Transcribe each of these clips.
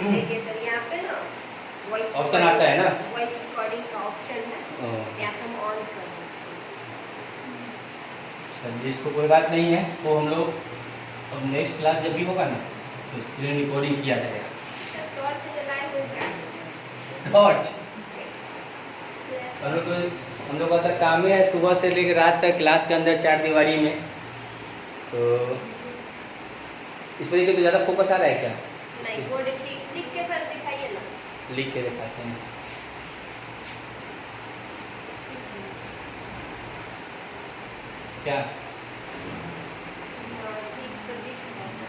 देखिए सर यहाँ पे ना वॉइस ऑप्शन आता है ना, वॉइस रिकॉर्डिंग का ऑप्शन है, या तो हम ऑन कर सर जी इसको कोई बात नहीं है, इसको हम लोग अब नेक्स्ट क्लास जब भी होगा ना तो स्क्रीन रिकॉर्डिंग किया जाएगा। टॉर्च जलाए हुए क्या टॉर्च हम लोग का तो काम है सुबह से लेकर रात तक क्लास के अंदर चार दीवारी में, तो इस पर देखिए तो ज़्यादा फोकस आ रहा है क्या? नहीं, वो लिख के सर दिखाइए ना, लिख के दिखाते हैं। क्या हाँ, ठीक तो दिख रहा है।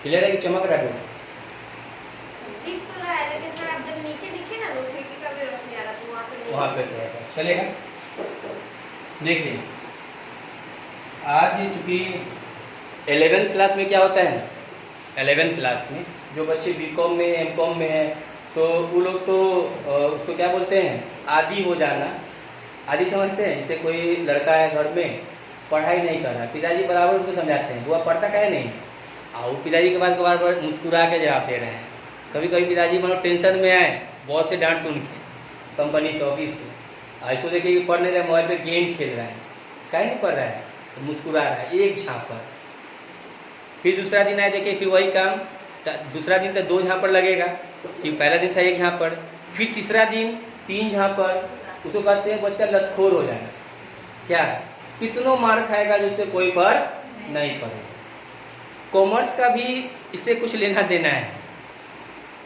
क्लियर है कि चमक रहा है? दिख तो रहा है, लेकिन सर आप जब नीचे दिखेगा ना खिड़की का भी रोशनी आ रहा तो वहाँ पे थोड़ा सा चलेगा। देखिए आज चूँकि 11th क्लास में क्या होता है, 11th क्लास में जो बच्चे बीकॉम में एमकॉम में हैं तो वो लोग तो उसको क्या बोलते हैं, आदी हो जाना। आदी समझते हैं, जैसे कोई लड़का है घर में पढ़ाई नहीं कर रहा, पिताजी बराबर उसको समझाते हैं, वो अब पढ़ता क्या है नहीं, वो पिताजी के बाद बार बार मुस्कुरा के जवाब दे रहे हैं। कभी कभी पिताजी मतलब टेंशन में आए, बहुत से डांट सुन के कंपनी से ऑफिस से, ऐसो देखिए कि पढ़ नहीं रहा है, मोबाइल पे गेम खेल रहा है, काहे नहीं पढ़ रहा है, तो मुस्कुरा रहा है एक झापड़। फिर दूसरा दिन आए देखिए फिर वही काम, दूसरा दिन तो 2 झापड़ लगेगा, फिर पहला दिन था 1 झापड़, फिर तीसरा दिन 3 झापड़। उसको कहते हैं बच्चा लतखोर हो जाना। क्या कितनों मार खाएगा जिससे कोई फर्क नहीं पड़ेगा। कॉमर्स का भी इससे कुछ लेना देना है।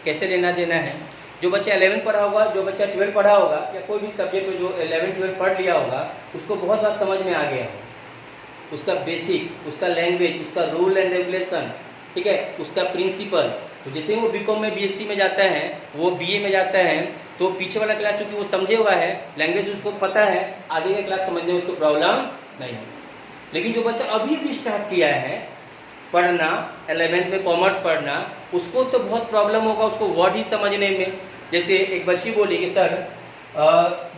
कैसे लेना देना है, जो बच्चा 11 पढ़ा होगा, जो बच्चा 12 पढ़ा होगा, या कोई भी सब्जेक्ट हो जो 11-12 पढ़ लिया होगा, उसको बहुत बात समझ में आ गया होगा, उसका बेसिक, उसका लैंग्वेज, उसका रूल एंड रेगुलेशन, ठीक है, उसका प्रिंसिपल। तो जैसे वो बीकॉम में बीएससी में जाता है, वो बीए में जाता है, तो पीछे वाला क्लास चूँकि वो समझे हुआ है, लैंग्वेज उसको पता है, आगे का क्लास समझने में उसको प्रॉब्लम नहीं है। लेकिन जो बच्चा अभी भी स्टार्ट किया है पढ़ना, 11th में कॉमर्स पढ़ना, उसको तो बहुत प्रॉब्लम होगा उसको वर्ड ही समझने में। जैसे एक बच्ची बोली कि सर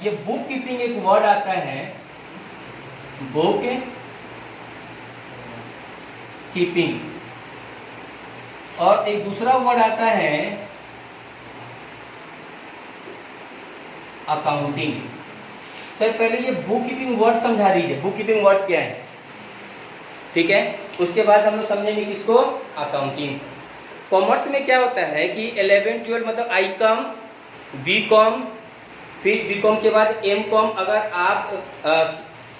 ये बुक कीपिंग एक वर्ड आता है, बुक कीपिंग, और एक दूसरा वर्ड आता है अकाउंटिंग। सर पहले ये बुक कीपिंग वर्ड समझा दीजिए, बुक कीपिंग वर्ड क्या है, ठीक है, उसके बाद हम लोग समझेंगे किसको, अकाउंटिंग। कॉमर्स में क्या होता है कि 11-12 मतलब आई कॉम, बी कॉम, फिर बी कॉम के बाद एम कॉम। अगर आप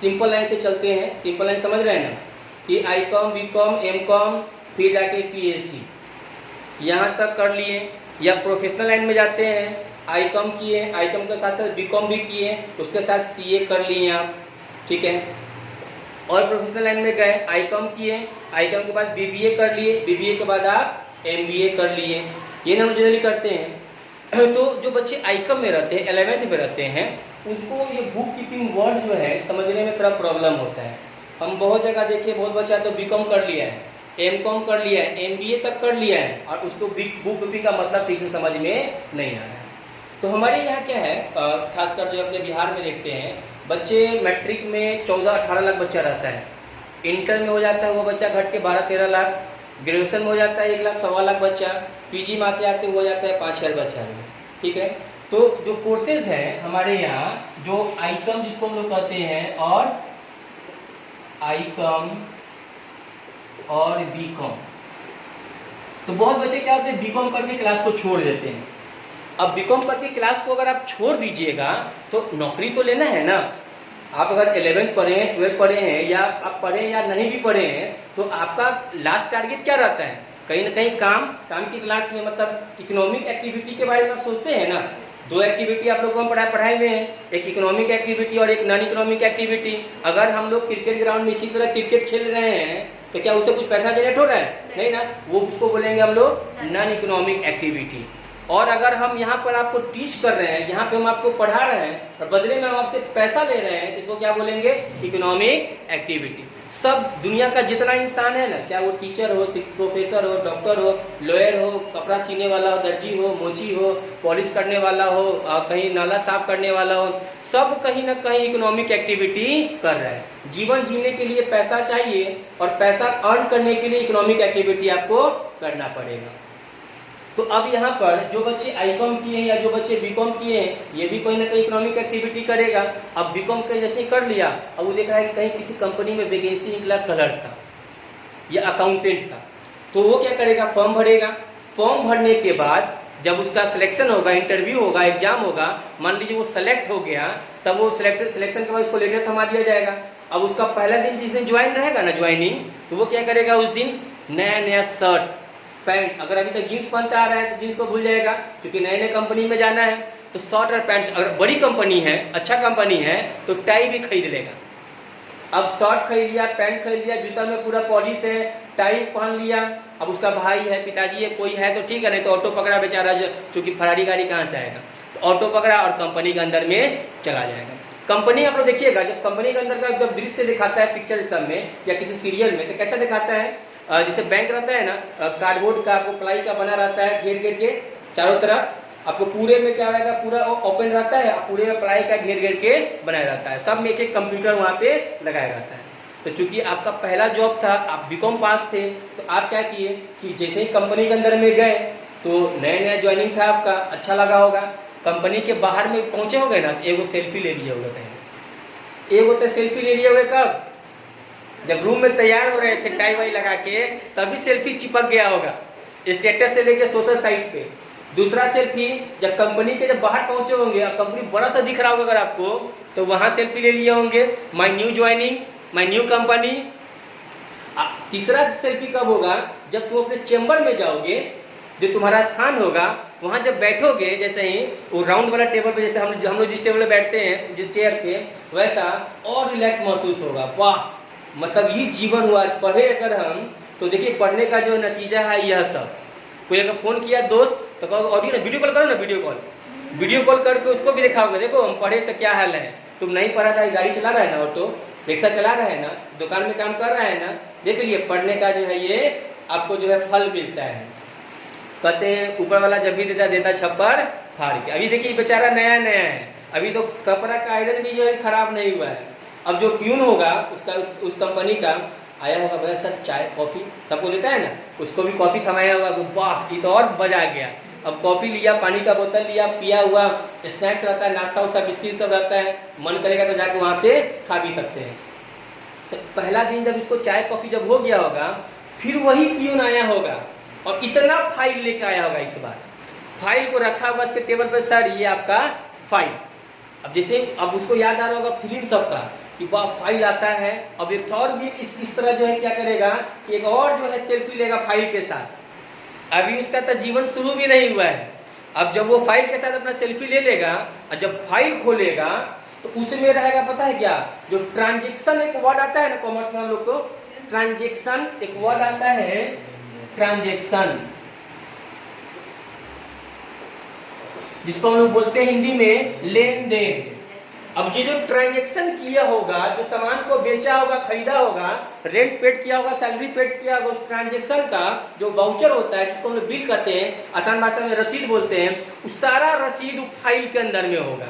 सिंपल लाइन से चलते हैं, सिंपल लाइन समझ रहे हैं ना, कि I com, B com, M com, फिर जाके पीएचडी यहाँ तक कर लिए, या प्रोफेशनल लाइन में जाते हैं, आई कॉम किए, आई कॉम के साथ साथ बी कॉम भी किए, उसके साथ सीए कर लिए आप, ठीक है, और प्रोफेशनल लाइन में गए, आई कॉम किए, आई कॉम के बाद बीबीए कर लिए, बीबीए के बाद आप एमबीए कर लिए, ये हम जनरली करते हैं। तो जो बच्चे आई कॉम में रहते हैं, 11th में रहते हैं, उनको ये बुक कीपिंग वर्ड जो है समझने में थोड़ा प्रॉब्लम होता है। हम बहुत जगह देखिए, बहुत बच्चा तो बी कॉम कर लिया है, एम कॉम कर लिया है, एमबीए तक कर लिया है, और उसको बुक कीपिंग का मतलब ठीक से समझ में नहीं आ रहा है। तो हमारे यहाँ क्या है, खासकर जो अपने बिहार में देखते हैं, बच्चे मैट्रिक में 14-18 लाख बच्चा रहता है, इंटर में हो जाता है वो बच्चा घट के 12-13 लाख, ग्रेजुएशन में हो जाता है 1 लाख 1.25 लाख बच्चा, पीजी में आते आते हो जाता है 5-6 बच्चा, ठीक है। तो जो कोर्सेज हैं हमारे यहाँ, जो आई कॉम जिसको हम लोग कहते हैं, और आई कॉम और बी कॉम, तो बहुत बच्चे क्या होते हैं बी कॉम करके क्लास को छोड़ देते हैं। अब बी कॉम करके क्लास को अगर आप छोड़ दीजिएगा तो नौकरी तो लेना है ना। आप अगर 11th पढ़े हैं, 12th पढ़े हैं, या आप पढ़े या नहीं भी पढ़े हैं, तो आपका लास्ट टारगेट क्या रहता है, कहीं ना कहीं काम की क्लास में, मतलब इकोनॉमिक एक्टिविटी के बारे में आप सोचते हैं ना। 2 एक्टिविटी आप लोगों को पढ़ाई में है, एक इकोनॉमिक एक्टिविटी और एक नॉन इकोनॉमिक एक्टिविटी। अगर हम लोग क्रिकेट ग्राउंड में इसी तरह क्रिकेट खेल रहे हैं तो क्या उससे कुछ पैसा जनरेट हो रहा है, नहीं ना, वो उसको बोलेंगे हम लोग नॉन इकोनॉमिक एक्टिविटी। और अगर हम यहाँ पर आपको टीच कर रहे हैं, यहाँ पे हम आपको पढ़ा रहे हैं और बदले में हम आपसे पैसा ले रहे हैं, इसको क्या बोलेंगे, इकोनॉमिक एक्टिविटी। सब दुनिया का जितना इंसान है ना, चाहे वो टीचर हो, प्रोफेसर हो, डॉक्टर हो, लॉयर हो, कपड़ा सीने वाला हो, दर्जी हो, मोची हो, पॉलिश करने वाला हो, कहीं नाला साफ करने वाला हो, सब कहीं ना कहीं इकोनॉमिक एक्टिविटी कर रहा है। जीवन जीने के लिए पैसा चाहिए और पैसा अर्न करने के लिए इकोनॉमिक एक्टिविटी आपको करना पड़ेगा। तो अब यहाँ पर जो बच्चे आईकॉम किए हैं या जो बच्चे बीकॉम किए हैं, ये भी कोई ना कोई इकोनॉमिक एक्टिविटी करेगा। अब बीकॉम के जैसे ही कर लिया, अब वो देख रहा है कि कहीं किसी कंपनी में वैकेंसी निकला कलर का या अकाउंटेंट का, तो वो क्या करेगा, फॉर्म भरेगा। फॉर्म भरने के बाद जब उसका सिलेक्शन होगा, इंटरव्यू होगा, एग्जाम होगा, मान लीजिए वो सेलेक्ट हो गया, तब वो सिलेक्शन के बाद उसको लेटर थमा दिया जाएगा। अब उसका पहला दिन जिस दिन ज्वाइन रहेगा ना, ज्वाइनिंग, तो वो क्या करेगा, उस दिन नया नया शर्ट पैंट, अगर अभी तक जीन्स पहनता आ रहा है तो जीन्स को भूल जाएगा, क्योंकि नए नए कंपनी में जाना है, तो शर्ट और पैंट, अगर बड़ी कंपनी है, अच्छा कंपनी है, तो टाई भी खरीद लेगा। अब शर्ट खरीद लिया, पैंट खरीद लिया, जूता में पूरा पॉलिश है, टाई पहन लिया। अब उसका भाई है, पिताजी है, कोई है तो ठीक है, नहीं तो ऑटो पकड़ा बेचारा, जो क्योंकि फरारी गाड़ी कहाँ से आएगा, तो ऑटो पकड़ा और कंपनी के अंदर में चला जाएगा। कंपनी आप लोग देखिएगा, जब कंपनी के अंदर का जब दृश्य दिखाता है पिक्चर सब में या किसी सीरियल में, तो कैसा दिखाता है, जैसे बैंक रहता है ना, कार्डबोर्ड का आपको प्लाई का बना रहता है, घेर घेर के चारों तरफ, आपको पूरे में क्या रहेगा, पूरा ओपन रहता है, पूरे में प्लाई का घेर घेर के बनाया रहता है, सब में एक एक कंप्यूटर वहाँ पे लगाया रहता है। तो चूंकि आपका पहला जॉब था, आप बीकॉम पास थे, तो आप क्या किए कि जैसे ही कंपनी के अंदर में गए, तो नया नया ज्वाइनिंग था आपका, अच्छा लगा होगा, कंपनी के बाहर में पहुंचे होंगे ना, तो एगो सेल्फी ले लिए होगा पहले। एगो तो सेल्फी ले लिए होंगे कब, जब रूम में तैयार हो रहे थे टाई वाई लगा के, तभी सेल्फी चिपक गया होगा स्टेटस से लेके सोशल साइट पे। दूसरा सेल्फी जब कंपनी के जब बाहर पहुंचे होंगे, अब कंपनी बड़ा सा दिख रहा होगा अगर आपको, तो वहां सेल्फी ले लिए होंगे, my new joining, my new company. तीसरा सेल्फी कब होगा, जब तुम अपने चेंबर में जाओगे, जो तुम्हारा स्थान होगा, वहां जब बैठोगे, जैसे ही वो राउंड वाला टेबल पे, जैसे हम लोग जिस टेबल पे बैठते हैं, जिस चेयर पे, वैसा और रिलैक्स महसूस होगा। वाह, मतलब ये जीवन हुआ। पढ़े अगर हम, तो देखिए पढ़ने का जो नतीजा है यह सब। कोई अगर फोन किया दोस्त, तो कहो ऑडियो ना, वीडियो कॉल करो ना, वीडियो कॉल करके उसको भी दिखाओगे, देखो हम पढ़े तो क्या हाल है, तुम नहीं पढ़ा था, गाड़ी चला रहा है ना, ऑटो रिक्शा चला रहा है ना, दुकान में काम कर रहा है ना, देख लिए पढ़ने का जो है ये आपको जो है फल मिलता है। कहते हैं ऊपर वाला जब भी देता छप्पर फाड़ के। अभी देखिए बेचारा नया नया है, अभी तो कपड़ा का आयरन भी जो है खराब नहीं हुआ है। अब जो प्यून होगा उसका उस कंपनी का आया होगा, भाई सर चाय कॉफ़ी सबको देता है ना, उसको भी कॉफ़ी थमाया होगा, वाह ये तो और बजा गया। अब कॉफ़ी लिया, पानी का बोतल लिया, पिया हुआ, स्नैक्स रहता है, नाश्ता उस्ता बिस्किट सब रहता है, मन करेगा तो जाके वहाँ से खा भी सकते हैं। तो पहला दिन जब इसको चाय कॉफ़ी जब हो गया होगा, फिर वही प्यून आया होगा और इतना फाइल लेकर आया होगा। इस बार फाइल को रखा होगा उसके टेबल पर, सर ये आपका फाइल। अब जैसे अब उसको याद आ रहा होगा फिल्म सबका कि वाह फाइल आता है। अब एक और भी इस तरह जो है क्या करेगा कि एक और जो है सेल्फी लेगा फाइल के साथ। अभी उसका तो जीवन शुरू भी नहीं हुआ है। अब जब वो फाइल के साथ अपना सेल्फी ले लेगा और जब फाइल खोलेगा तो उसमें रहेगा पता है क्या, जो ट्रांजेक्शन एक वर्ड आता है ना कॉमर्स में हम लोग को, ट्रांजेक्शन एक वर्ड आता है, ट्रांजेक्शन, जिसको हम लोग बोलते हैं हिंदी में लेन देन। अब जो ट्रांजेक्शन किया होगा, जो सामान को बेचा होगा, खरीदा होगा, रेंट पेड किया होगा, सैलरी पेड किया होगा, उस ट्रांजेक्शन का जो वाउचर होता है, जिसको हम लोग बिल कहते हैं, आसान भाषा में रसीद बोलते हैं, उस सारा रसीद फाइल के अंदर में होगा।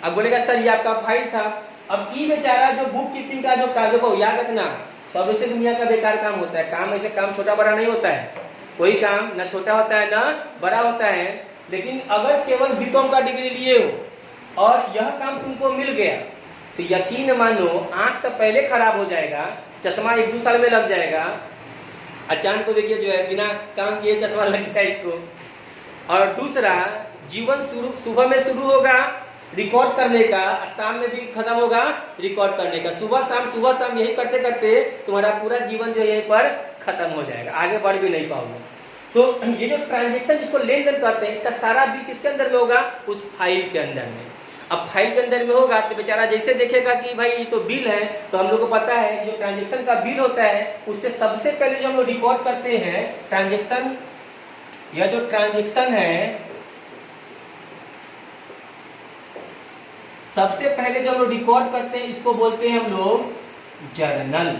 अब बोलेगा सर ये आपका फाइल था। अब ये बेचारा जो बुक कीपिंग का जो काम, देखो याद रखना, सब ऐसे दुनिया का बेकार काम होता है। काम ऐसे काम छोटा बड़ा नहीं होता है, कोई काम ना छोटा होता है ना बड़ा होता है। लेकिन अगर केवल बीकॉम का डिग्री लिए हो और यह काम तुमको मिल गया तो यकीन मानो आंख तो पहले खराब हो जाएगा, चश्मा 1-2 साल में लग जाएगा। अचानक को देखिए जो है बिना काम किए चश्मा लग गया इसको। और दूसरा, जीवन सुबह में शुरू होगा रिकॉर्ड करने का, शाम में भी खत्म होगा रिकॉर्ड करने का। सुबह शाम यही करते करते तुम्हारा पूरा जीवन जो यहीं पर खत्म हो जाएगा, आगे बढ़ भी नहीं पाओगे। तो ये जो ट्रांजेक्शन जिसको लेन देन कहते हैं, इसका सारा बिल किसके अंदर में होगा, उस फाइल के अंदर में। अब फाइल के अंदर में होगा तो बेचारा जैसे देखेगा कि भाई ये तो बिल है, तो हम लोग को पता है जो ट्रांजेक्शन का बिल होता है उससे सबसे पहले जो हम लोग रिकॉर्ड करते हैं ट्रांजेक्शन, यह जो ट्रांजेक्शन है सबसे पहले जो हम लोग रिकॉर्ड करते हैं इसको बोलते हैं हम लोग जर्नल।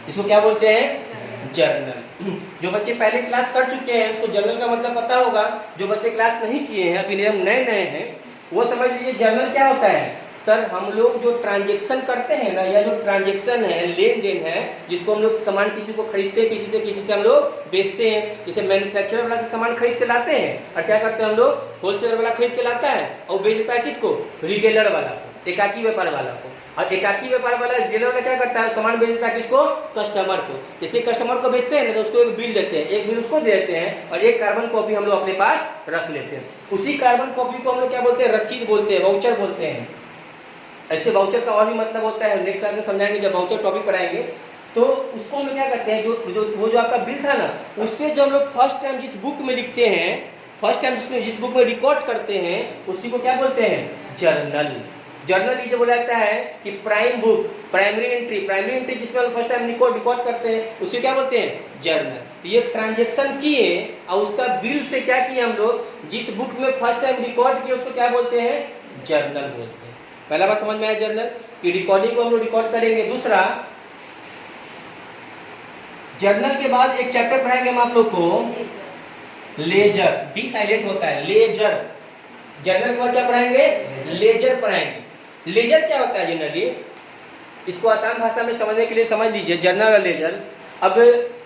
इसको क्या बोलते हैं, जर्नल। जो बच्चे पहले क्लास कर चुके हैं उसको जर्नल का मतलब पता होगा। जो बच्चे क्लास नहीं किए हैं, अभी नए नए हैं, वो समझ लीजिए जर्नल क्या होता है, सर हम लोग जो ट्रांजेक्शन करते हैं ना, या जो ट्रांजेक्शन है, लेन देन है, जिसको हम लोग सामान किसी को खरीदते हैं, किसी से हम लोग बेचते हैं, जैसे मैन्युफैक्चरर वाला से सामान खरीद के लाते हैं, और क्या करते हैं हम लोग, होलसेलर वाला खरीद के लाता है और बेचता है किसको, रिटेलर वाला को, एकाकी व्यापार वाला को। और एकाकी व्यापार वाला रिटेलर वाला क्या करता है, सामान बेचता है किसको, कस्टमर को। जैसे कस्टमर को बेचते हैं ना, तो उसको एक बिल देते हैं, एक बिल उसको दे देते हैं और एक कार्बन कॉपी हम लोग अपने पास रख लेते हैं। उसी कार्बन कॉपी को हम लोग क्या बोलते हैं, रसीद बोलते हैं, वाउचर बोलते हैं। ऐसे वाउचर का और भी मतलब होता है, नेक्स्ट क्लास में समझाएंगे जब वाउचर टॉपिक पढ़ाएंगे। तो उसको हम लोग क्या करते हैं, जो आपका बिल था ना, उससे जो हम लोग फर्स्ट टाइम जिस बुक में लिखते हैं, फर्स्ट टाइम जिस बुक में रिकॉर्ड करते हैं, उसी को क्या बोलते हैं, जर्नल। जर्नल ये जो बोला जाता है कि प्राइम बुक, प्राइमरी एंट्री जिसमें हम फर्स्ट टाइम रिकॉर्ड करते हैं, उसे क्या बोलते हैं, जर्नल। तो ये ट्रांजेक्शन किए और उसका बिल से क्या किए हम लोग, जिस बुक में फर्स्ट टाइम रिकॉर्ड किए उसको क्या बोलते हैं, जर्नल बोलते हैं। पहला बात समझ में आया जर्नल की रिकॉर्डिंग को हम लोग रिकॉर्ड करेंगे। दूसरा, जर्नल के बाद एक चैप्टर पढ़ाएंगे हम आप लोग को, लेजर। डी साइलेंट होता है, लेजर। जर्नल के बाद क्या पढ़ाएंगे, लेजर पढ़ाएंगे। लेजर क्या होता है जनरली, इसको आसान भाषा में समझने के लिए समझ लीजिए, जर्नल और लेजर। अब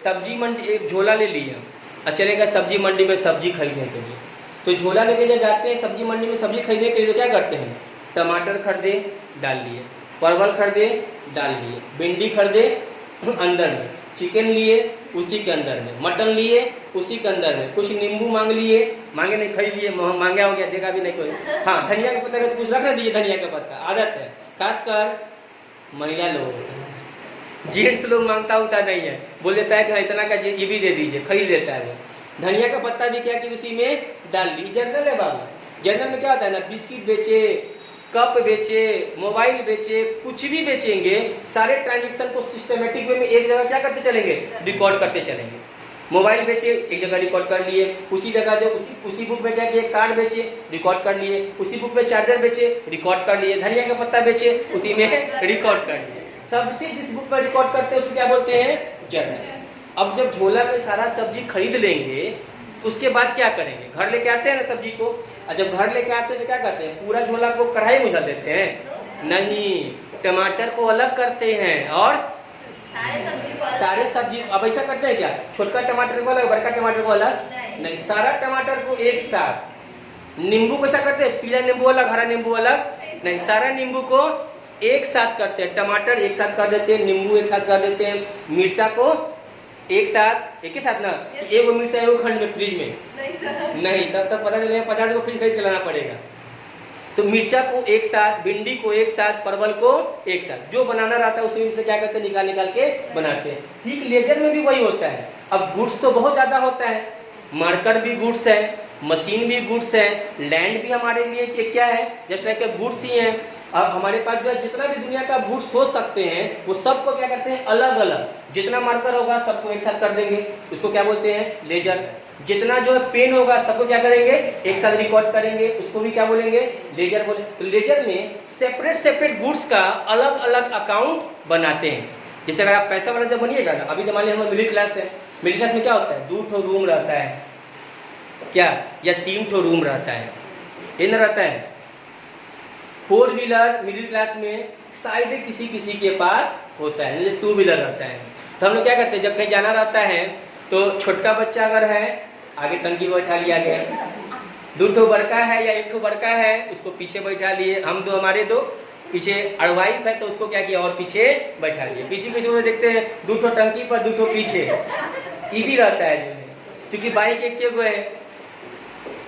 सब्जी मंडी, एक झोला ले लिए और चलेगा सब्जी मंडी में सब्जी खरीदने के लिए। तो झोला लेके जब जाते हैं सब्जी मंडी में सब्जी खरीदने के लिए, तो क्या करते हैं, टमाटर खरीदे डाल लिए, परवल खरीदे डाल लिए, भिंडी खरीदे अंदर में, चिकन लिए उसी के अंदर में, मटन लिए उसी के अंदर में, कुछ नींबू मांग लिए, मांगे नहीं खरीद लिए, मांगा हो गया, देखा भी नहीं कोई। हाँ, धनिया का पत्ता का तो कुछ रख दीजिए, धनिया का पत्ता आदत है, खासकर महिला लोग, जेंट्स लोग मांगता होता नहीं है, बोल देता है कि इतना का ये भी दे दीजिए, खरीद लेता है वो। धनिया का पत्ता भी क्या कि उसी में डाल ली। जर्नल है बाबू, जर्नल में क्या होता है ना, बिस्किट बेचे, कप बेचे, मोबाइल बेचे, कुछ भी बेचेंगे, सारे ट्रांजेक्शन को सिस्टमेटिक वे में एक जगह क्या करते चलेंगे, रिकॉर्ड करते चलेंगे। मोबाइल बेचे, एक जगह रिकॉर्ड कर लिए, उसी जगह जो उसी बुक में क्या किए, कार्ड बेचे, रिकॉर्ड कर लिए, उसी बुक में चार्जर बेचे, रिकॉर्ड कर लिए, धनिया का पत्ता बेचे, उसी में रिकॉर्ड कर लिए। सब चीज जिस बुक में रिकॉर्ड करते हैं उसको क्या बोलते हैं, जर्नल। अब जब झोला में सारा सब्जी खरीद लेंगे, उसके बाद क्या करेंगे, घर लेके आते हैं ना सब्जी को, और जब घर लेके आते हैं तो क्या करते हैं, पूरा झोला को कढ़ाई में डाल देते हैं, नहीं, टमाटर को अलग करते हैं और सारे सब्जी। अब ऐसा करते हैं क्या, छोटका टमाटर को अलग, बड़का टमाटर को अलग नहीं, सारा टमाटर को एक साथ। नींबू को ऐसा करते हैं, पीला नींबू अलग, हरा नींबू अलग नहीं, सारा नींबू को एक साथ करते हैं, टमाटर एक साथ कर देते हैं, नींबू एक साथ कर देते हैं, मिर्चा को एक साथ, एक ही साथ ना, एगो मिर्चा एगो खंड में फ्रिज में नहीं, तब पता चलेगा 50 को फ्रिज खरीद के लाना पड़ेगा। तो मिर्चा को एक साथ, भिंडी को एक साथ, परवल को एक साथ, जो बनाना रहता है उसमें से क्या करते हैं, निकाल के बनाते हैं। ठीक लेजर में भी वही होता है। अब गुड्स तो बहुत ज़्यादा होता है, मार्कर भी गुड्स है, मशीन भी गुड्स है, लैंड भी हमारे लिए क्या है, जस्ट लाइक गुड्स ही है। अब हमारे पास जो जितना भी दुनिया का गुड्स सोच सकते हैं, वो सबको क्या करते हैं, अलग अलग, जितना मार्कर होगा सबको एक साथ कर देंगे, उसको क्या बोलते हैं, लेजर। जितना जो है पेन होगा सबको क्या करेंगे, एक साथ रिकॉर्ड करेंगे, उसको भी क्या बोलेंगे, लेजर बोले। तो लेजर में सेपरेट गुड्स का अलग अलग अकाउंट बनाते हैं। जैसे अगर आप पैसा वाला जब बनिएगा ना, अभी तो मान लीजिए हम मिडिल क्लास है, मिडिल क्लास में क्या होता है, 2 रूम रहता है क्या, या 3 रूम रहता है, ये ना रहता है। 4 व्हीलर मिडिल क्लास में शायद किसी के पास होता है, जैसे 2 व्हीलर रहता है। तो हम लोग क्या करते हैं, जब कहीं जाना रहता है तो छोटका बच्चा अगर है आगे टंकी में बैठा लिया गया, 2 बड़का है या 1 बड़का है उसको पीछे बैठा लिए, हम दो हमारे दो पीछे, और वाइफ है तो उसको क्या किया और पीछे बैठा लिए। किसी को देखते हैं 2 टंकी पर 2 पीछे, ये भी रहता है जो है, क्योंकि बाइक एक के है।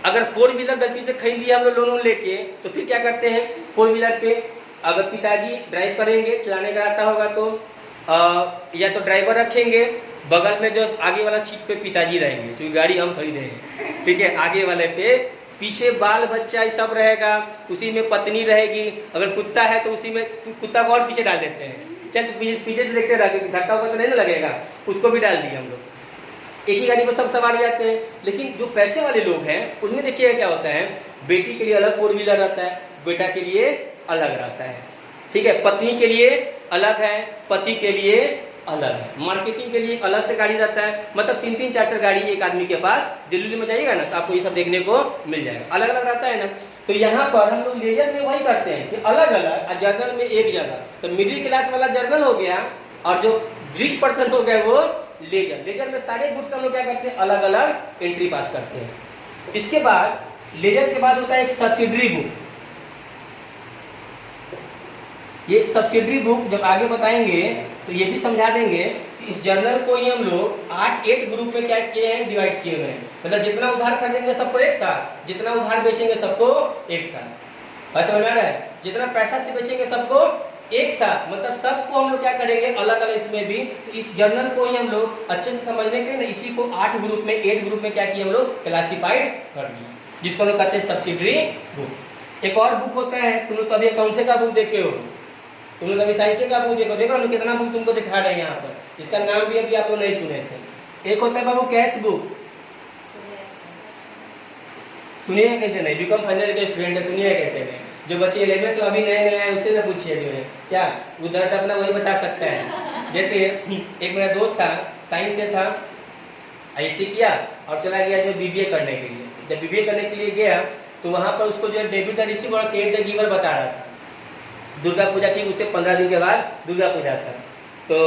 अगर 4 व्हीलर गलती से खरीद लिया हम लोग लोन लेके, तो फिर क्या करते हैं, 4 व्हीलर पे अगर पिताजी ड्राइव करेंगे, चलाने का आता होगा तो या तो ड्राइवर रखेंगे, बगल में जो आगे वाला सीट पे पिताजी रहेंगे, क्योंकि गाड़ी हम खरीदे हैं, ठीक है, आगे वाले पे, पीछे बाल बच्चा सब रहेगा, उसी में पत्नी रहेगी, अगर कुत्ता है तो उसी में कुत्ता को और पीछे डाल देते हैं, चल पीछे से देखते रह, धक्का हुआ तो नहीं ना लगेगा, उसको भी डाल दिए हम लोग, एक ही गाड़ी पर सब सवार हो जाते हैं। लेकिन जो पैसे वाले लोग हैं उनमें देखिए क्या होता है, बेटी के लिए अलग 4 व्हीलर रहता है, बेटा के लिए अलग रहता है, ठीक है, पत्नी के लिए अलग है, पति के लिए अलग है। मार्केटिंग के लिए एक अलग से गाड़ी रहता है, मतलब 3-3 4-4 गाड़ी एक आदमी के पास। दिल्ली में जाइएगा ना तो आपको ये सब देखने को मिल जाएगा, अलग अलग रहता है ना। तो यहाँ पर हम लोग लेजर में वही करते हैं कि अलग अलग, और जर्नल में एक जगह। तो मिडिल क्लास वाला जर्नल हो गया, और जो रिच पर्सन हो गया वो लेजर। लेजर में सारे गुड्स का हम लोग क्या करते हैं, अलग अलग एंट्री पास करते हैं। इसके बाद लेजर के बाद होता है एक सब्सिडरी बुक। ये सब्सिडरी बुक जब आगे बताएंगे तो ये भी समझा देंगे कि इस जर्नल को ही हम लोग 8 ग्रुप में क्या किए हैं, डिवाइड किए हुए हैं। मतलब जितना उधार खरीदेंगे सबको एक साथ, जितना उधार बेचेंगे सबको एक साथ। समझ में आ रहा है? जितना पैसा से बेचेंगे सबको एक साथ, मतलब सबको हम लोग क्या करेंगे, अलग अलग। इसमें भी इस जर्नल को ही हम लोग अच्छे से समझने के लिए इसी को 8 ग्रुप में 8 ग्रुप में क्या किया हम लोग, क्लासिफाइड कर दिया, जिसको हम लोग कहते हैं सब्सिडरी बुक। एक और बुक होता है, तुम लोग कभी अकाउंट्स का बुक देखे हो, तुम लोग अभी साइंस का बुक देखो ना, कितना बुक तुमको दिखा रहे हैं यहाँ पर। इसका नाम भी अभी आप लोग नहीं सुने थे। एक होता है बाबू कैश बुक, सुनिए कैसे नहीं, बीकॉम फाइनल के स्टूडेंट है, सुनिए कैसे नहीं। जो बच्चे 11 तो अभी नए नए आए उससे ना पूछिए जो है क्या वो दर्द अपना वही बता सकता है। जैसे एक मेरा दोस्त था, साइंस से था, ऐसे किया और चला गया जो बीबीए करने के लिए। जब बीबीए करने के लिए गया तो वहाँ पर उसको जो डेबिट द रिसीव और क्रेडिट द गिवर बता रहा था। दुर्गा पूजा थी, उससे 15 दिन के बाद दुर्गा पूजा था। तो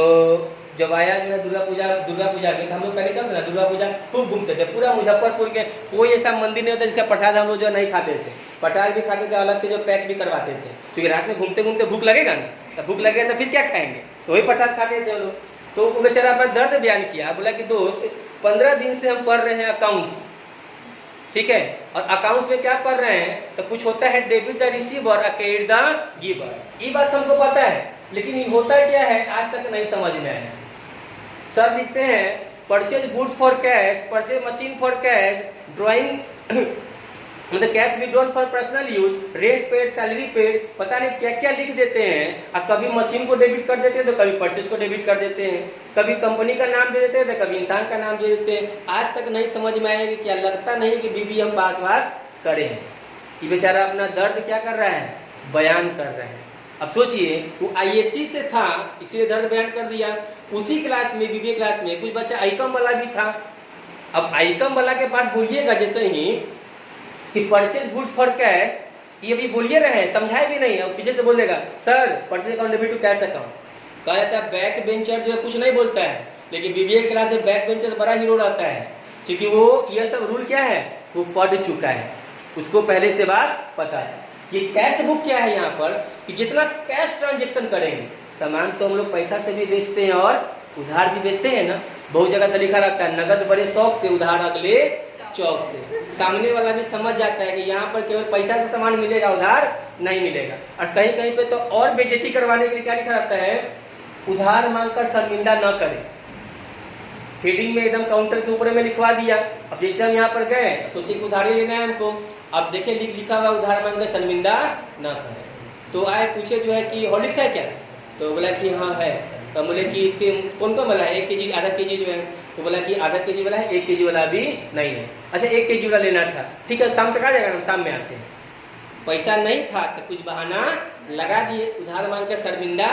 जब आया जो है दुर्गा पूजा में हम लोग पहले क्या होता था, दुर्गा पूजा खूब घूमते थे पूरा मुजफ्फरपुर के। कोई ऐसा मंदिर नहीं होता जिसका प्रसाद हम लोग जो नहीं खाते थे। प्रसाद भी खाते थे, अलग से जो पैक भी करवाते थे, क्योंकि रात में घूमते घूमते भूख लगेगा ना, तो भूख लगेगा तो फिर क्या खाएंगे, तो वही प्रसाद खाते थे हम लोग। तो वो बेचारा अपना दर्द बयान किया, बोला कि दोस्त 15 दिन से हम पढ़ रहे हैं अकाउंट्स, ठीक है, और अकाउंट्स में क्या पढ़ रहे हैं, तो कुछ होता है डेबिट द रिसीवर और क्रेडिट द गिवर। ये बात हमको पता है, लेकिन ये होता क्या है आज तक नहीं समझ में आया। सर लिखते हैं purchase goods for cash, purchase machine for cash, drawing मतलब cash withdrawal for personal use, rent paid, salary paid, पता नहीं क्या क्या लिख देते हैं। और कभी मशीन को डेबिट कर देते हैं तो कभी परचेज को डेबिट कर देते हैं, कभी कंपनी का नाम दे देते हैं तो कभी इंसान का नाम दे देते हैं। आज तक नहीं समझ में आया कि क्या लगता नहीं कि बीबी हम पास करें। ये बेचारा अपना दर्द क्या कर रहा है, बयान कर रहे हैं। अब सोचिए वो आईएससी से था इसलिए दर्द बयान कर दिया। उसी क्लास में बीबीए क्लास में कुछ बच्चा आईकम वाला भी था। अब आईकम वाला के पास बोलिएगा जैसे ही कि परचेज गुड्स फॉर कैश, ये भी बोलिए रहे हैं, समझाए भी नहीं है, पीछे से बोलेगा sir purchase account debit to cash account. कहा जाता है बैक बेंचर जो है कुछ नहीं बोलता है, लेकिन बीबीए क्लास में बैक बेंचर बड़ा हीरो रहता है, क्योंकि वो ये सब रूल क्या है वो पढ़ चुका है, उसको पहले से बात पता है। ये कैश बुक क्या है यहाँ पर कि जितना कैश ट्रांजेक्शन करेंगे, सामान तो हम लोग पैसा से भी बेचते हैं और उधार भी बेचते हैं ना। बहुत जगह तो लिखा रहता है नगद बड़े शौक से, उधार अगले चौक से। सामने वाला भी समझ जाता है कि यहाँ पर केवल पैसा से सामान मिलेगा, उधार नहीं मिलेगा। और कहीं कहीं पे तो और बेइज्जती करवाने के लिए क्या लिखा रहता है, उधार मांगकर शर्मिंदा न करें। हेडिंग में एकदम काउंटर के ऊपर में लिखवा दिया। अब जैसे हम यहाँ पर गए सोचे कि उधारी लेना है हमको, अब देखे लिखा हुआ उधार मांगकर शर्मिंदा न करें। तो आए पूछे जो है कि हॉर्लिक्स है क्या, तो बोला कि हाँ है। तो बोले कि कौन कौन वाला है, 1 kg आधा kg जो है, तो बोला कि आधा kg वाला है, 1 kg वाला भी नहीं है। अच्छा 1 kg वाला लेना था, ठीक है शाम तक आ जाएगा, हम शाम में आते हैं। पैसा नहीं था तो कुछ बहाना लगा दिए, उधार मांग कर शर्मिंदा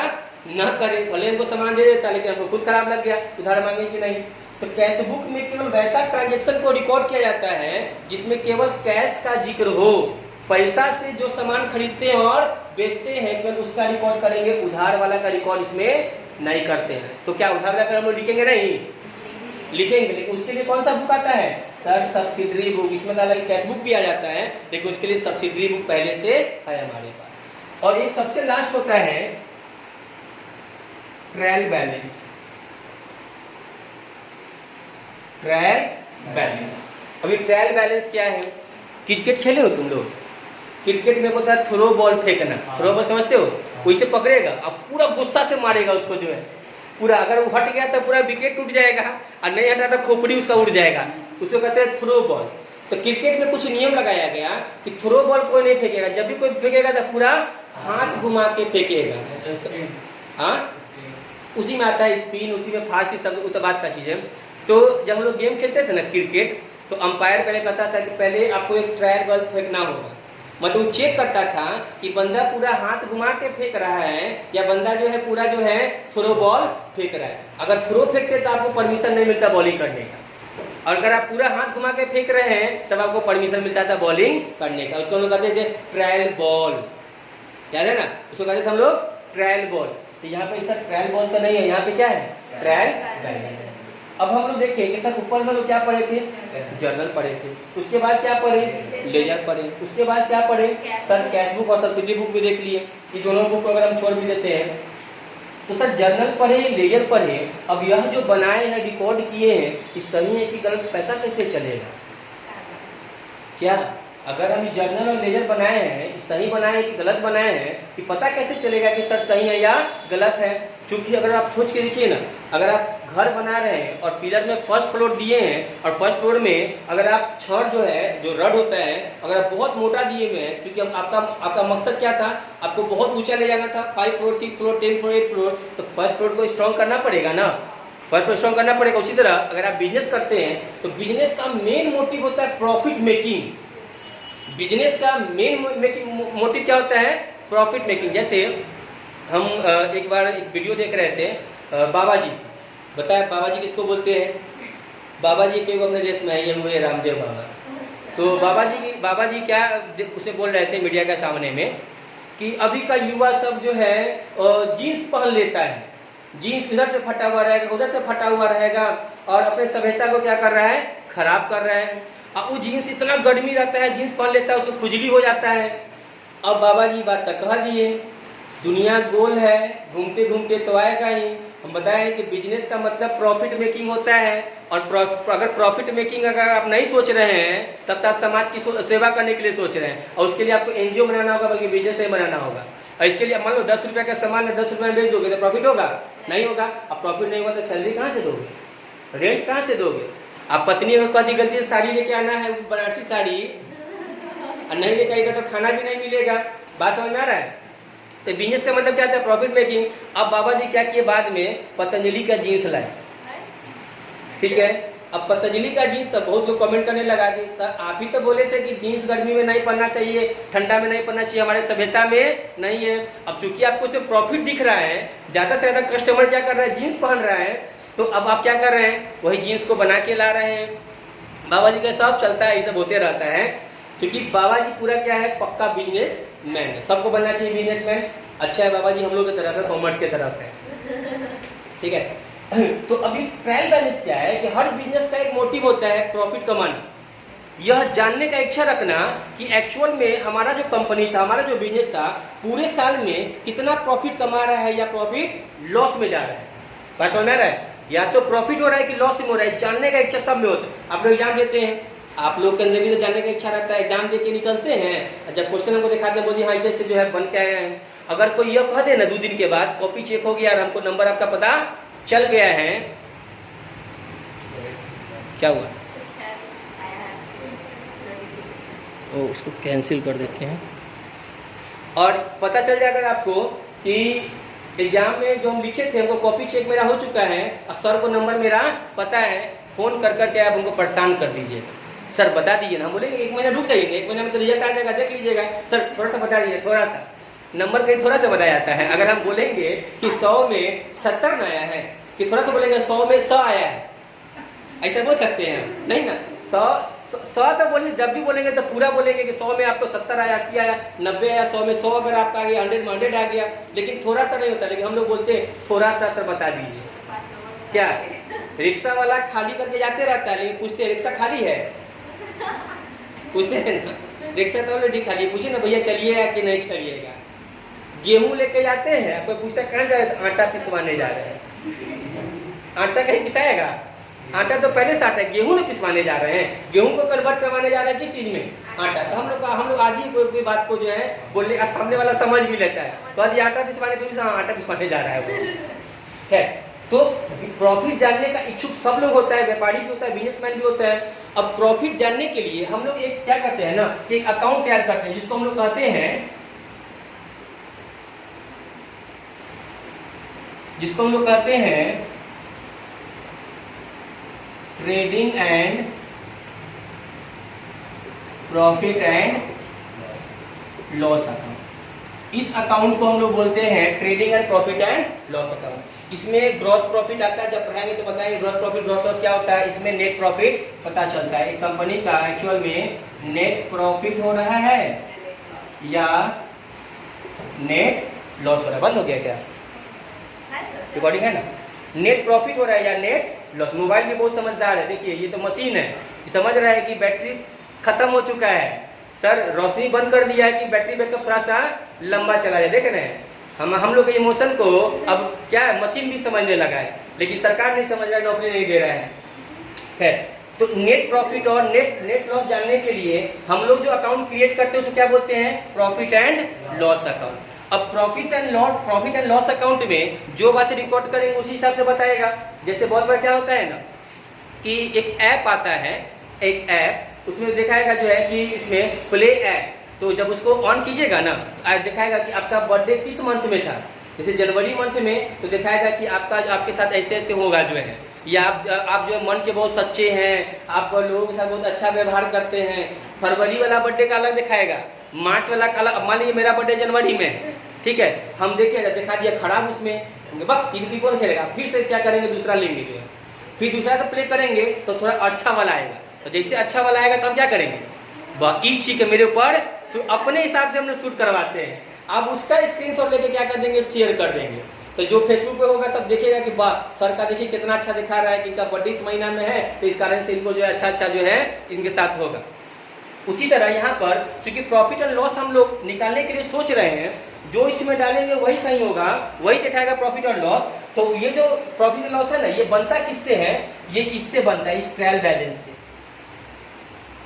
न करे। भले हमको सामान दे देता लेकिन हमको खुद खराब लग गया, उधार मांगे कि नहीं। तो कैश बुक में केवल वैसा ट्रांजेक्शन को रिकॉर्ड किया जाता है जिसमें केवल कैश का जिक्र हो। पैसा से जो सामान खरीदते हैं और बेचते हैं केवल उसका रिकॉर्ड करेंगे, उधार वाला का रिकॉर्ड इसमें नहीं करते हैं। तो क्या उधार वाला हम लोग लिखेंगे नहीं, लिखेंगे, लेकिन उसके लिए कौन सा बुक आता है सर, सब्सिडरी बुक। इसमें अलग कैश बुक भी आ जाता है, लेकिन उसके लिए सब्सिडरी बुक पहले से है हमारे पास। और एक सबसे लास्ट होता है ट्रायल बैलेंस। ट्रायल बैलेंस, अभी ट्रायल बैलेंस क्या है, क्रिकेट खेले हो तुम लोग, क्रिकेट में होता है थ्रो बॉल फेंकना, थ्रो बॉल समझते हो, वैसे पकड़ेगा अब पूरा गुस्सा से मारेगा उसको जो है पूरा, अगर वो हट गया तो पूरा विकेट टूट जाएगा और नहीं हटा तो खोपड़ी उसका उड़ जाएगा, उसको कहते हैं थ्रो बॉल। तो क्रिकेट में कुछ नियम लगाया गया कि थ्रो बॉल कोई नहीं फेंकेगा, जब भी कोई फेंकेगा तो पूरा हाथ घुमा के फेंकेगा। हाँ उसी में आता है स्पिन, उसी में फास्ट, सब उस बात का चीज़ है। तो जब हम लोग गेम खेलते थे ना क्रिकेट, तो अंपायर पहले कहता था कि पहले आपको एक ट्रायल बॉल फेंकना होगा, मतलब वो चेक करता था कि बंदा पूरा हाथ घुमा के फेंक रहा है या बंदा जो है पूरा जो है थ्रो बॉल फेंक रहा है। अगर थ्रो फेंकते तो आपको परमिशन नहीं मिलता बॉलिंग करने का, और अगर आप पूरा हाथ घुमा के फेंक रहे हैं तब आपको परमिशन मिलता था बॉलिंग करने का। उसको हम लोग कहते थे ट्रायल बॉल, याद है ना, उसको कहते थे हम लोग ट्रायल बॉल। तो यहाँ पे सर ट्रायल बॉल तो नहीं है, यहाँ पे क्या है, ट्रायल बैलेंस है। अब हम लोग देखें कि सर ऊपर में लोग क्या पढ़े थे, जर्नल पढ़े थे, उसके बाद क्या पढ़े, लेजर पढ़े, उसके बाद क्या पढ़े सर, कैश बुक और सब्सिडी बुक भी देख लिए। ये दोनों बुक को अगर हम छोड़ भी देते हैं तो सर जर्नल पढ़े, लेजर पढ़े। अब यह जो बनाए हैं, रिकॉर्ड किए हैं, कि सही है कि गलत, पता कैसे चलेगा? क्या अगर हम जर्नल और लेजर बनाए हैं, सही बनाए हैं कि गलत बनाए हैं, कि पता कैसे चलेगा कि सर सही है या गलत है? क्योंकि अगर आप सोच के देखिए ना, अगर आप घर बना रहे हैं और पिलर में फर्स्ट फ्लोर दिए हैं और फर्स्ट फ्लोर में अगर आप छड़ जो है, जो रड होता है, अगर आप बहुत मोटा दिए हुए हैं, क्योंकि आपका मकसद क्या था, आपको बहुत ऊंचा ले जाना था, 5 फ्लोर 6 फ्लोर 10 फ्लोर 8 फ्लोर, तो फर्स्ट फ्लोर को स्ट्रॉन्ग करना पड़ेगा ना, फर्स्ट फ्लोर स्ट्रॉन्ग करना पड़ेगा। उसी तरह अगर आप बिजनेस करते हैं तो बिजनेस का मेन मोटिव होता है प्रॉफिट मेकिंग। बिजनेस का मेन मोटिव क्या होता है, प्रॉफिट मेकिंग। जैसे हम एक बार एक वीडियो देख रहे थे, बाबा जी, बताया बाबा जी किसको बोलते हैं? बाबा जी के अपने देश में ये हुए रामदेव बाबा। तो बाबा जी क्या उसे बोल रहे थे मीडिया के सामने में कि अभी का युवा सब जो है जीन्स पहन लेता है, जीन्स इधर से फटा हुआ रहेगा, उधर से फटा हुआ रहेगा, और अपने सभ्यता को क्या कर रहा है, खराब कर रहा है। अब वो जीन्स इतना गर्मी रहता है, जीन्स पहन लेता है, उसको खुजली हो जाता है। अब बाबा जी बात तक कह दिए, दुनिया गोल है, घूमते घूमते तो आएगा ही। हम बताएं कि बिजनेस का मतलब प्रॉफिट मेकिंग होता है, और अगर प्रॉफिट मेकिंग अगर आप नहीं सोच रहे हैं तब तो आप समाज की सेवा करने के लिए सोच रहे हैं, और उसके लिए आपको एनजीओ बनाना होगा, बल्कि बिजनेस नहीं बनाना होगा। और इसके लिए मान लो 10 रुपये का सामान है, 10 रुपये में बेच दोगे तो प्रॉफिट होगा? नहीं होगा। अब प्रॉफिट नहीं होगा तो सैलरी कहाँ से दोगे, रेंट कहाँ से दोगे? आप पत्नी अगर कह दी गलती से साड़ी लेके आना है, बनारसी साड़ी, और नहीं लेके आएगा तो खाना भी नहीं मिलेगा। बात समझ में आ रहा है? तो बिजनेस का मतलब क्या था, प्रॉफिट मेकिंग। अब बाबा जी क्या किए, बाद में पतंजलि का जीन्स लाए, ठीक है। अब पतंजलि का जीन्स, तो बहुत लोग कमेंट करने लगा कि सर आप ही तो बोले थे कि जीन्स गर्मी में नहीं पहनना चाहिए, ठंडा में नहीं पहनना चाहिए, हमारे सभ्यता में नहीं है। अब चूंकि आपको उसमें प्रॉफिट दिख रहा है, ज़्यादा से ज़्यादा कस्टमर क्या कर रहा है, जीन्स पहन रहा है, तो अब आप क्या कर रहे हैं, वही जीन्स को बना के ला रहे हैं। बाबा जी का सब चलता है, ये सब होते रहता है, क्योंकि बाबा जी पूरा क्या है, पक्का बिजनेस मैन है। सबको बनना चाहिए बिजनेसमैन। अच्छा है बाबा जी हम लोग की तरफ है, कॉमर्स की तरफ है, ठीक है। तो अभी ट्रायल बैलेंस क्या है कि हर बिजनेस का एक मोटिव होता है प्रॉफिट कमाना। यह जानने का इच्छा रखना कि एक्चुअल में हमारा जो कंपनी था, हमारा जो बिजनेस था, पूरे साल में कितना प्रॉफिट कमा रहा है या प्रॉफिट लॉस में जा रहा है। बात समझ में आ रहा है? या तो प्रॉफिट हो रहा है कि लॉस में हो रहा है, जानने का इच्छा सब में होता है। आप लोग एग्जाम देते हैं, आप लोग के अंदर भी तो जानने का इच्छा रहता है, एग्जाम दे के निकलते हैं, जब क्वेश्चन हमको दिखाते हैं, बोलिए हाँ ऐसे जो है बन के आए हैं। अगर कोई यह कह दे ना 2 दिन के बाद कॉपी चेक हो गया और हमको नंबर आपका पता चल गया है, क्या हुआ, ओ उसको कैंसिल कर देते हैं। और पता चल जाएगा आपको कि एग्जाम में जो हम लिखे थे, हमको कॉपी चेक मेरा हो चुका है और सर को नंबर मेरा पता है, फोन कर करके आप हमको परेशान कर दीजिए, सर बता दीजिए ना। हम बोलेंगे 1 महीना रुक जाइए, 1 महीने में तो रिजल्ट आ जाएगा, देख लीजिएगा। सर थोड़ा सा बता दीजिए, थोड़ा सा नंबर कहीं थोड़ा सा बताया जाता है। अगर हम बोलेंगे कि 100 में 70 ना आया है, कि थोड़ा सा बोलेंगे 100 में 100 आया है, ऐसा बोल सकते हैं? नहीं ना। 100 तो बोलेंगे, जब भी बोलेंगे तो पूरा बोलेंगे कि 100 में आपको 70 आया, 80 आया, 90 आया, 100 में 100 अगर आपका आ गया, 100 में 100 आ गया। लेकिन थोड़ा सा नहीं होता, लेकिन हम लोग बोलते हैं थोड़ा सा सर बता दीजिए। क्या रिक्शा वाला खाली करके जाते रहता है, लेकिन पूछते रिक्शा खाली है, पूछते हैं ना, रिक्शा तो ऑलरेडी खाली, पूछे ना भैया चलिएगा कि नहीं चलिएगा। गेहूं लेके जाते हैं, आपको पूछता कहाँ जा रहे हैं, तो आटा पिसवाने जा रहे हैं। आटा कहीं पिसाएगा, आटा तो पहले से आटा है, गेहूं नहीं पिसवाने जा रहे हैं, गेहूं को कन्वर्ट करवाने जा रहे हैं किस चीज में, आटा। तो हम लोग आज ही कोई बात को जो है बोलने का सामने वाला समझ भी लेता है, तो आज आटा पिसवाने, तो आटा पिसवाने जा रहा है वो, है। तो प्रॉफिट जानने का इच्छुक सब लोग होता है, व्यापारी भी होता है, बिजनेसमैन भी होता है। अब प्रॉफिट जानने के लिए हम लोग एक क्या करते हैं ना, एक अकाउंट तैयार करते हैं, जिसको हम लोग कहते हैं trading and profit and loss account. इस अकाउंट को हम लोग बोलते हैं trading and profit and loss account. इसमें ग्रॉस प्रॉफिट आता है, जब पढ़ाएंगे तो बताएंगे ग्रॉस प्रॉफिट ग्रॉस लॉस क्या होता है। इसमें नेट प्रॉफिट पता चलता है एक कंपनी का एक्चुअल में नेट प्रॉफिट हो रहा है या नेट लॉस हो रहा है। बंद हो गया क्या रिकॉर्डिंग है ना? नेट प्रॉफिट हो रहा है या नेट लॉस। मोबाइल भी बहुत समझदार है, देखिए ये तो मशीन है, ये समझ रहा है कि बैटरी खत्म हो चुका है, सर रोशनी बंद कर दिया है कि बैटरी बैकअप थोड़ा सा लंबा चला जाए। देख रहे हैं हम लोग के इमोशन को अब क्या है, मशीन भी समझने लगा है, लेकिन सरकार नहीं समझ रहा है, नौकरी नहीं दे रहा है। खैर, तो नेट प्रॉफिट और नेट लॉस जानने के लिए हम लोग जो अकाउंट क्रिएट करते हैं उसको क्या बोलते हैं, प्रॉफिट एंड लॉस अकाउंट। अब प्रॉफिट एंड लॉस अकाउंट में जो बातें रिकॉर्ड करेंगे उसी हिसाब से बताएगा। जैसे बहुत बार क्या होता है ना कि एक ऐप आता है, एक ऐप उसमें दिखाएगा जो है कि इसमें प्ले ऐप, तो जब उसको ऑन कीजिएगा ना आज दिखाएगा कि आपका बर्थडे किस मंथ में था। जैसे जनवरी मंथ में तो दिखाएगा कि आपके साथ ऐसे ऐसे होगा जो है, या आप जो है मन के बहुत सच्चे हैं, आप लोगों के साथ बहुत अच्छा व्यवहार करते हैं। फरवरी वाला बर्थडे का अलग दिखाएगा, मार्च वाला का अलग। मान लीजिए मेरा बर्थडे जनवरी में है, ठीक है, हम देखिए दिखा दिया खराब उसमें, बस ईद कौन खेलेगा, फिर से क्या करेंगे दूसरा लेंगे जो है, फिर दूसरा से प्ले करेंगे तो थोड़ा अच्छा वाला आएगा। तो जैसे अच्छा वाला आएगा तो हम क्या करेंगे, ईद चीज के मेरे ऊपर अपने हिसाब से हम लोग शूट करवाते हैं। आप उसका स्क्रीनशॉट लेके क्या कर देंगे, शेयर कर देंगे। तो जो फेसबुक पे होगा सब देखेगा कि वाह सर का देखिए कितना अच्छा दिखा रहा है कि इनका बर्थडे इस महीना में है, तो इस कारण से इनको जो है अच्छा जो है इनके साथ होगा। उसी तरह यहाँ पर चूंकि प्रॉफिट एंड लॉस हम लोग निकालने के लिए सोच रहे हैं, जो इसमें डालेंगे वही सही होगा, वही दिखाएगा प्रॉफिट और लॉस। तो ये जो प्रॉफिट एंड लॉस है ना, ये बनता किससे है, ये इससे बनता है, इस ट्रायल बैलेंस से।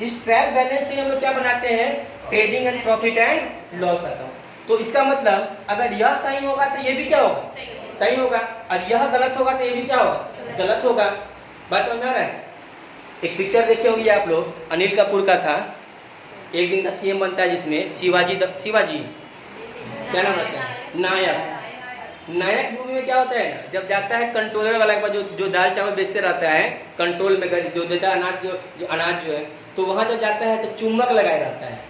इस ट्रायल बैलेंस से हम लोग क्या बनाते हैं, trading and profit and loss account. तो इसका मतलब अगर यह सही होगा तो ये भी क्या होगा, सही होगा, और यह गलत होगा तो ये भी क्या होगा, गलत होगा। बात समझ में आ रहा है? एक पिक्चर देखे होंगे आप लोग, अनिल कपूर का था, एक दिन का सीएम बनता है जिसमें शिवाजी क्या नाम रहता है, नायक मूवी में क्या होता है ना, जब जाता है कंट्रोलर वाला के पास जो दाल चावल बेचते रहता है, कंट्रोल में जो देता है अनाज जो है, तो वहाँ जब जाता है तो चुम्बक लगाया रहता है।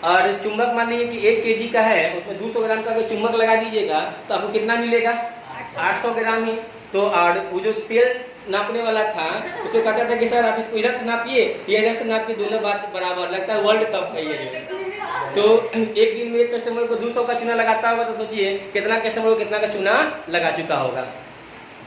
और चुम्बक मान लीजिए कि 1 kg का है, उसमें 200 ग्राम का अगर चुम्बक लगा दीजिएगा तो आपको कितना मिलेगा, 800 ग्राम ही। तो और वो जो तेल नापने वाला था उसको कहता था कि सर आप इसको इधर से नापिए, ये इधर से नापिए, दोनों बात बराबर। लगता है वर्ल्ड कप है ये। तो एक दिन में एक कस्टमर को 200 का चूना लगाता होगा, तो सोचिए कितना कस्टमर को कितना का चूना लगा चुका होगा।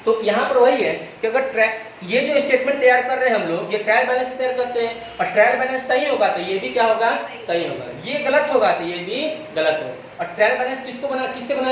तो यहाँ पर वही है कि अगर ये जो स्टेटमेंट तैयार कर रहे हैं हम लोग, ये ट्रायल बैलेंस तैयार करते हैं, और ट्रायल बैलेंस सही होगा तो ये भी क्या होगा, सही होगा, ये गलत होगा तो ये भी गलत होगा। और ट्रायल बैलेंस किससे बना